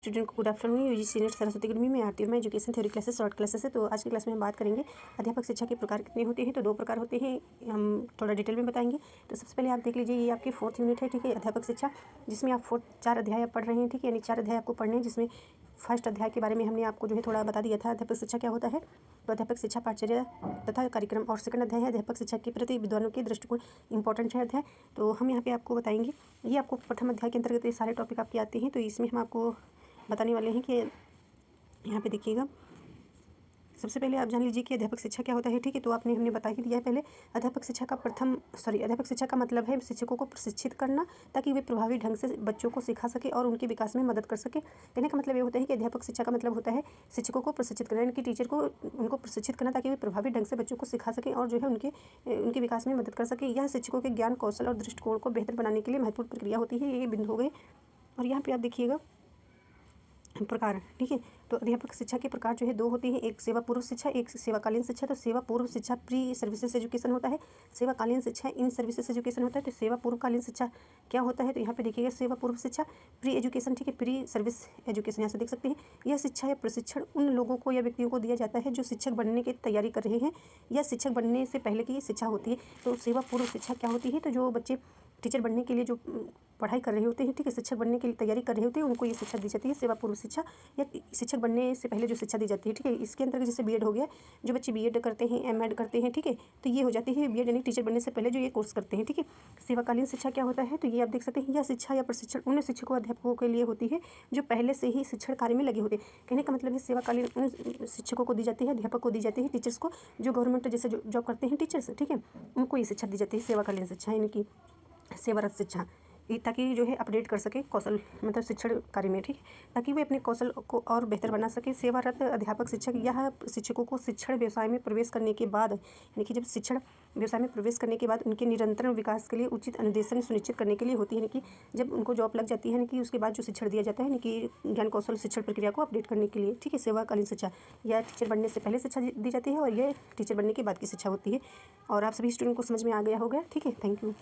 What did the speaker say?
Student को good afternoon. UG senior Saraswati academy में आती हूँ मैं education theory classes short classes है। तो आज की क्लास में हम बात करेंगे अध्यापक शिक्षा के प्रकार कितने होते हैं। तो 2 प्रकार होते हैं, हम थोड़ा डिटेल में बताएंगे। तो सबसे पहले आप देख लीजिए, ये आपकी 4th यूनिट है, ठीक है, अध्यापक शिक्षा, जिसमें आप 4 अध्याय आप पढ़ रहे हैं, ठीक है, यानी 4 अध्याय आपको पढ़ने हैं, जिसमें फर्स्ट अध्याय के बारे में हमने आपको जो है थोड़ा बता दिया था, अध्यापक शिक्षा क्या होता है। तो अध्यापक शिक्षा पाठचर्या तथा कार्यक्रम, और सेकंड अध्याय है अध्यापक शिक्षा के प्रति विद्वानों के दृष्टिकोण, इंपॉर्टेंट है अध्याय। तो हम यहाँ पे आपको बताएंगे, ये आपको प्रथम अध्याय के अंतर्गत ये सारे टॉपिक आपके आते हैं। तो इसमें हम आपको बताने वाले हैं कि यहाँ पे देखिएगा, सबसे पहले आप जान लीजिए कि अध्यापक शिक्षा क्या होता है, ठीक है। तो हमने बता ही दिया है पहले। अध्यापक शिक्षा का मतलब है शिक्षकों को प्रशिक्षित करना, ताकि वे प्रभावी ढंग से बच्चों को सिखा सके और उनके विकास में मदद कर सके। कहने का मतलब ये होता है कि अध्यापक शिक्षा का मतलब होता है शिक्षकों को प्रशिक्षित करना, यानी कि टीचर को उनको प्रशिक्षित करना, ताकि वे प्रभावी ढंग से बच्चों को सिखा सकें और जो है उनके विकास में मदद कर सके। यह शिक्षकों के ज्ञान, कौशल और दृष्टिकोण को बेहतर बनाने के लिए महत्वपूर्ण प्रक्रिया होती है। ये बिंदु हो गए। और यहाँ पे आप देखिएगा प्रकार, ठीक है। तो अध्यापक शिक्षा के प्रकार जो है 2 होती हैं, एक सेवा पूर्व शिक्षा, एक सेवाकालीन शिक्षा। तो सेवा पूर्व शिक्षा प्री सर्विसेज एजुकेशन होता है, सेवाकालीन शिक्षा इन सर्विसेज एजुकेशन होता है। तो सेवा पूर्वकालीन शिक्षा क्या होता है, तो यहाँ पे देखिएगा सेवा पूर्व शिक्षा प्री एजुकेशन, ठीक है, प्री सर्विस एजुकेशन, यहाँ से देख सकते हैं। यह शिक्षा या प्रशिक्षण उन लोगों को या व्यक्तियों को दिया जाता है जो शिक्षक बनने की तैयारी कर रहे हैं या शिक्षक बनने से पहले की शिक्षा होती है। तो सेवा पूर्व शिक्षा क्या होती है, तो जो बच्चे टीचर बनने के लिए जो पढ़ाई कर रहे होते हैं, ठीक है, शिक्षक बनने के लिए तैयारी कर रहे होते हैं, उनको ये शिक्षा दी जाती है सेवा पूर्व शिक्षा, या शिक्षक बनने से पहले जो शिक्षा दी जाती है, ठीक है। इसके अंतर्गत जैसे बीएड हो गया, जो बच्चे बीएड करते हैं, एमएड करते हैं, ठीक है, तो ये हो जाती है बीएड, यानी टीचर बनने से पहले जो ये कोर्स करते हैं, ठीक है। सेवाकालीन शिक्षा क्या होता है, तो ये आप देख सकते हैं, यह शिक्षा या प्रशिक्षण उन शिक्षकों अध्यापकों के लिए होती है जो पहले से ही शिक्षण कार्य में लगे होते हैं। कहने का मतलब है सेवाकालीन उन शिक्षकों को दी जाती है, अध्यापक को दी जाती है, टीचर्स को, जो गवर्नमेंट जैसे जॉब करते हैं टीचर्स, ठीक है, उनको ये शिक्षा दी जाती है सेवाकालीन शिक्षा, यानी कि सेवारत शिक्षा, ताकि जो है अपडेट कर सके कौशल, मतलब शिक्षण कार्य में, ठीक है, ताकि वे अपने कौशल को और बेहतर बना सके। सेवारत अध्यापक शिक्षक यह शिक्षकों को शिक्षण व्यवसाय में प्रवेश करने के बाद, यानी कि जब शिक्षण व्यवसाय में प्रवेश करने के बाद उनके निरंतर विकास के लिए उचित अनुदेशन सुनिश्चित करने के लिए होती है, यानी कि जब उनको जॉब लग जाती है, यानी कि उसके बाद जो शिक्षण दिया जाता है, यानी कि ज्ञान कौशल शिक्षण प्रक्रिया को अपडेट करने के लिए, ठीक है। सेवाकालीन शिक्षा यह टीचर बनने से पहले शिक्षा दी जाती है और यह टीचर बनने के बाद की शिक्षा होती है। और आप सभी स्टूडेंट को समझ में आ गया होगा, ठीक है। Thank you.